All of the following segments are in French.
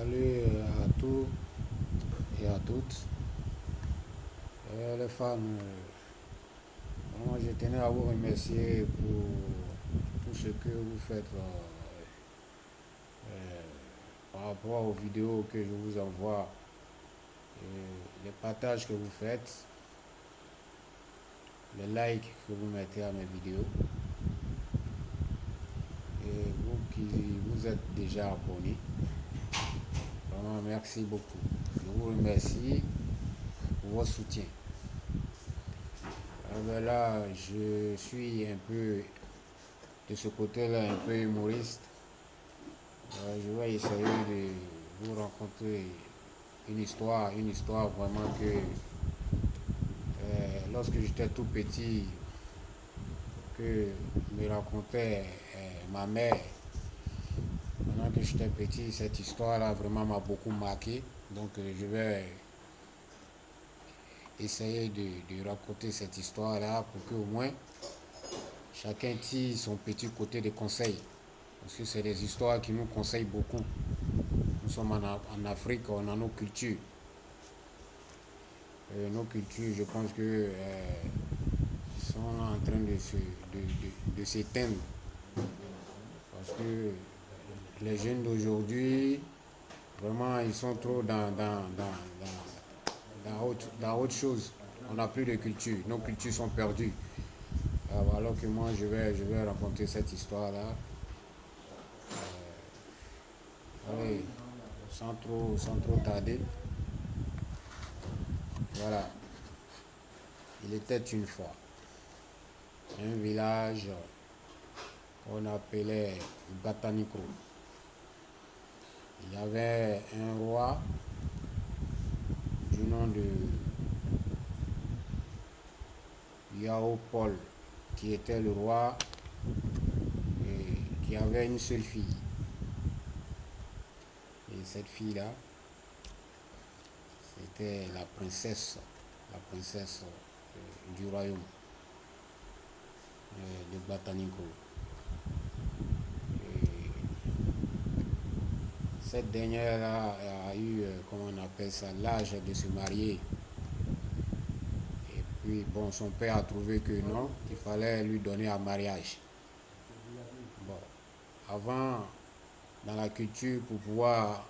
Salut à tous et à toutes. Les femmes, vraiment, je tenais à vous remercier pour tout ce que vous faites par rapport aux vidéos que je vous envoie, les partages que vous faites, les likes que vous mettez à mes vidéos. Et vous qui vous êtes déjà abonnés, vraiment merci beaucoup. Je vous remercie pour votre soutien. Là, je suis un peu de ce côté-là, un peu humoriste. Je vais essayer de vous raconter une histoire vraiment que lorsque j'étais tout petit, que me racontait ma mère. Pendant que j'étais petit, cette histoire-là vraiment m'a beaucoup marqué. Donc je vais essayer de raconter cette histoire-là pour qu'au moins chacun tire son petit côté de conseil. Parce que c'est des histoires qui nous conseillent beaucoup. Nous sommes en Afrique, on a nos cultures. Nos cultures, je pense que sont en train de s'éteindre. Parce que les jeunes d'aujourd'hui, vraiment, ils sont trop dans autre chose. On n'a plus de culture. Nos cultures sont perdues. Alors que moi, je vais raconter cette histoire-là. Allez, sans trop tarder. Voilà. Il était une fois un village qu'on appelait Bataniko. Il y avait un roi du nom de Yao Paul qui était le roi et qui avait une seule fille. Et cette fille-là, c'était la princesse du royaume de Bataniko. Cette dernière-là a eu, comment on appelle ça, l'âge de se marier. Et puis, bon, son père a trouvé que non, qu'il fallait lui donner un mariage. Bon, avant, dans la culture, pour pouvoir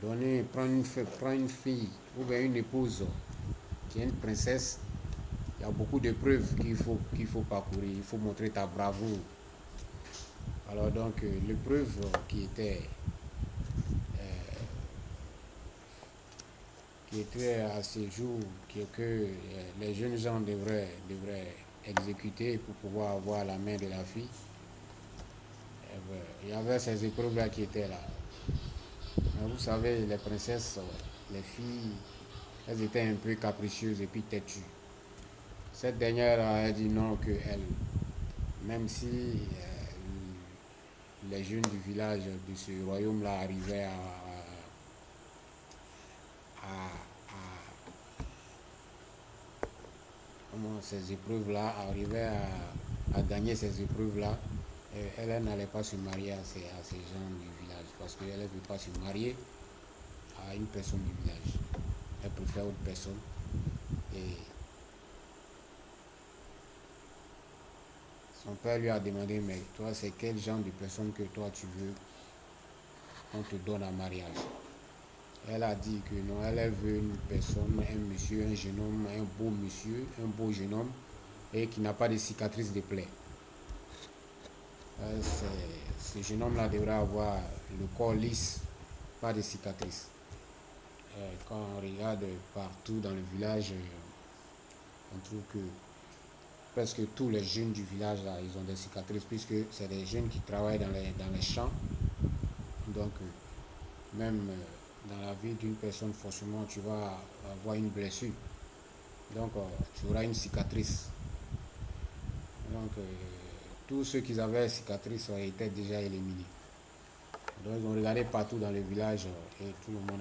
prendre une fille ou bien une épouse qui est une princesse, il y a beaucoup de preuves qu'il faut parcourir. Il faut montrer ta bravoure. Alors donc, l'épreuve qui était à ce jour, que les jeunes gens devraient exécuter pour pouvoir avoir la main de la fille, il y avait ces épreuves-là qui étaient là. Mais vous savez, les princesses, les filles, elles étaient un peu capricieuses et puis têtues. Cette dernière a dit non, que elle, même si les jeunes du village de ce royaume-là arrivaient ces épreuves-là, arrivaient à gagner ces épreuves-là, elle n'allait pas se marier à ces gens du village parce qu'elle ne veut pas se marier à une personne du village. Elle préfère autre personne. Et son père lui a demandé, mais toi, c'est quel genre de personne que toi tu veux qu'on te donne en mariage? Elle a dit que non, elle veut une personne, un monsieur, un jeune homme, un beau monsieur, un beau jeune homme, et qui n'a pas de cicatrices de plaie. Ce jeune homme-là devrait avoir le corps lisse, pas de cicatrices. Quand on regarde partout dans le village, on trouve que presque tous les jeunes du village, là, ils ont des cicatrices, puisque c'est des jeunes qui travaillent dans les champs. Donc, même dans la vie d'une personne, forcément, tu vas avoir une blessure. Donc, tu auras une cicatrice. Donc, tous ceux qui avaient cicatrices étaient déjà éliminés. Donc, ils ont regardé partout dans le village et tout le monde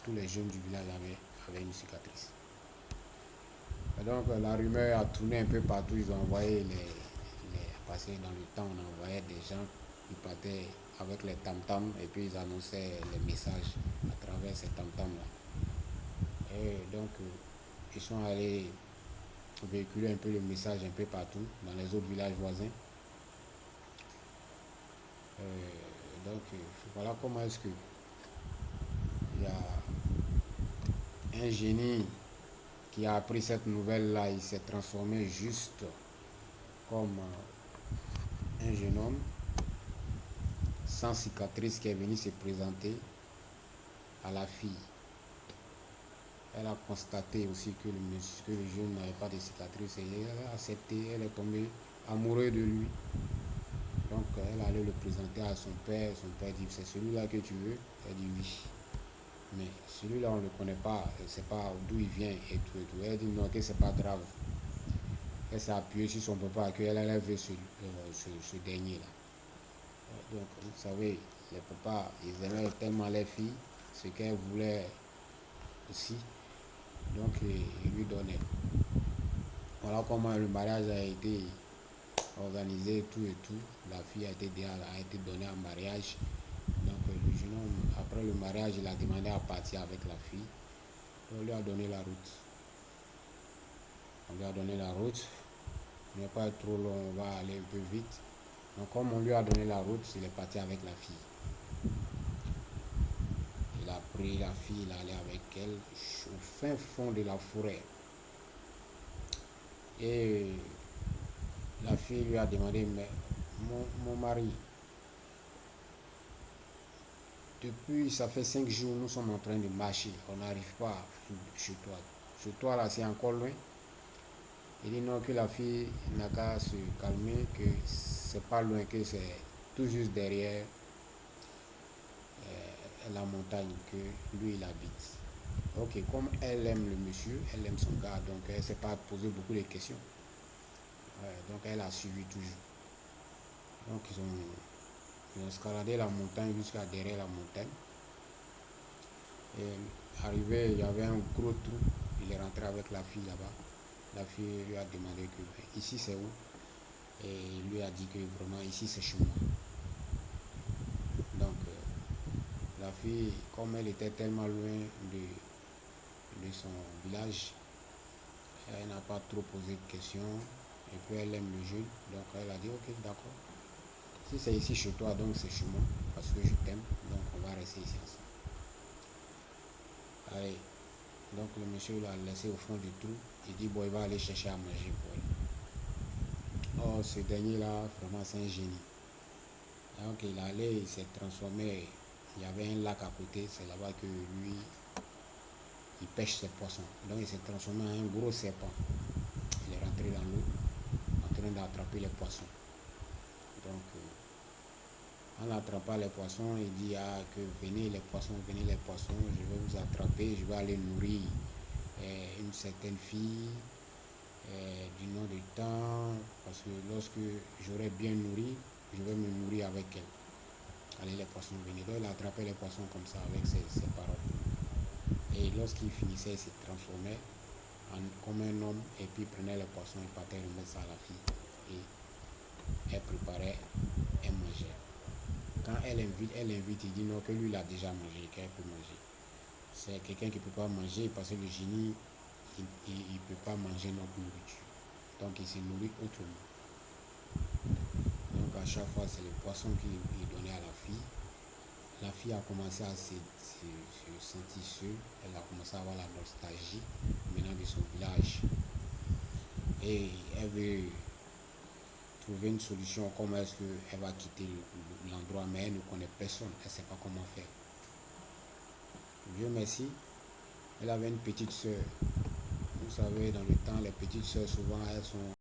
tous les jeunes du village avaient une cicatrice. Et donc, la rumeur a tourné un peu partout. Ils ont envoyé passer dans le temps, on envoyait des gens qui partaient avec les tam-tams et puis ils annonçaient les messages à travers ces tam-tams là. Et donc ils sont allés véhiculer un peu le message un peu partout dans les autres villages voisins. Donc voilà comment est-ce que il y a un génie qui a appris cette nouvelle là, il s'est transformé juste comme un jeune homme sans cicatrice qui est venu se présenter à la fille. Elle a constaté aussi que le jeune n'avait pas de cicatrice et elle a accepté, elle est tombée amoureuse de lui. Donc elle allait le présenter à son père dit c'est celui-là que tu veux? Elle dit oui. Mais celui-là on ne le connaît pas, elle ne sait pas d'où il vient et tout et tout. Elle dit non, que c'est pas grave. Elle s'est appuyée sur son papa qu'elle allait ver ce dernier-là. Donc vous savez, les papas, ils aimaient tellement les filles, ce qu'elles voulaient aussi. Donc ils lui donnaient. Voilà comment le mariage a été organisé, tout et tout. La fille a été donnée en mariage. Donc le jeune homme, après le mariage, il a demandé à partir avec la fille. On lui a donné la route. On lui a donné la route. Il n'est pas être trop long, on va aller un peu vite. Donc comme on lui a donné la route, il est parti avec la fille. Il a pris la fille, il est allé avec elle au fin fond de la forêt. Et la fille lui a demandé, mais mon mari, depuis ça fait 5 jours, nous sommes en train de marcher, on n'arrive pas chez toi. Chez toi là, c'est encore loin. Il dit non, que la fille n'a qu'à se calmer, que c'est pas loin, que c'est tout juste derrière la montagne que lui il habite. Ok, comme elle aime le monsieur, elle aime son gars, donc elle ne s'est pas posé beaucoup de questions. Donc elle a suivi toujours. Donc ils ont escaladé la montagne jusqu'à derrière la montagne. Et arrivé, il y avait un gros trou. Il est rentré avec la fille là-bas. La fille lui a demandé que ici c'est où? Et il lui a dit que vraiment ici c'est chez moi. Donc la fille, comme elle était tellement loin de son village, elle n'a pas trop posé de questions. Et puis elle aime le jeu. Donc elle a dit ok, d'accord. Si c'est ici chez toi, donc c'est chez moi. Parce que je t'aime. Donc on va rester ici ensemble. Allez. Donc le monsieur l'a laissé au fond du trou. Il dit bon, il va aller chercher à manger pour elle. Oh, ce dernier-là, vraiment c'est un génie. Donc il est allé, il s'est transformé. Il y avait un lac à côté. C'est là-bas que lui, il pêche ses poissons. Donc il s'est transformé en un gros serpent. Il est rentré dans l'eau en train d'attraper les poissons. Donc en attrapant les poissons, il dit que venez les poissons, je vais vous attraper, je vais aller nourrir une certaine fille du nom de temps, parce que lorsque j'aurai bien nourri, je vais me nourrir avec elle. Allez les poissons venir. Donc il attrapait les poissons comme ça avec ses paroles. Et lorsqu'il finissait, il se transformait comme un homme et puis il prenait les poissons et partait remettre ça à la fille. Et elle préparait, elle mangeait. Quand elle invite, il dit non, que lui il a déjà mangé, qu'elle peut manger. C'est quelqu'un qui ne peut pas manger parce que le génie, il ne peut pas manger notre nourriture. Donc il se nourrit autrement. Donc à chaque fois, c'est le poisson qu'il donnait à la fille. La fille a commencé à se sentir seule. Elle a commencé à avoir la nostalgie maintenant de son village. Et elle veut trouver une solution, comment est-ce qu'elle va quitter l'endroit, mais elle ne connaît personne, elle ne sait pas comment faire. Dieu merci, elle avait une petite soeur. Vous savez, dans le temps, les petites soeurs, souvent, elles sont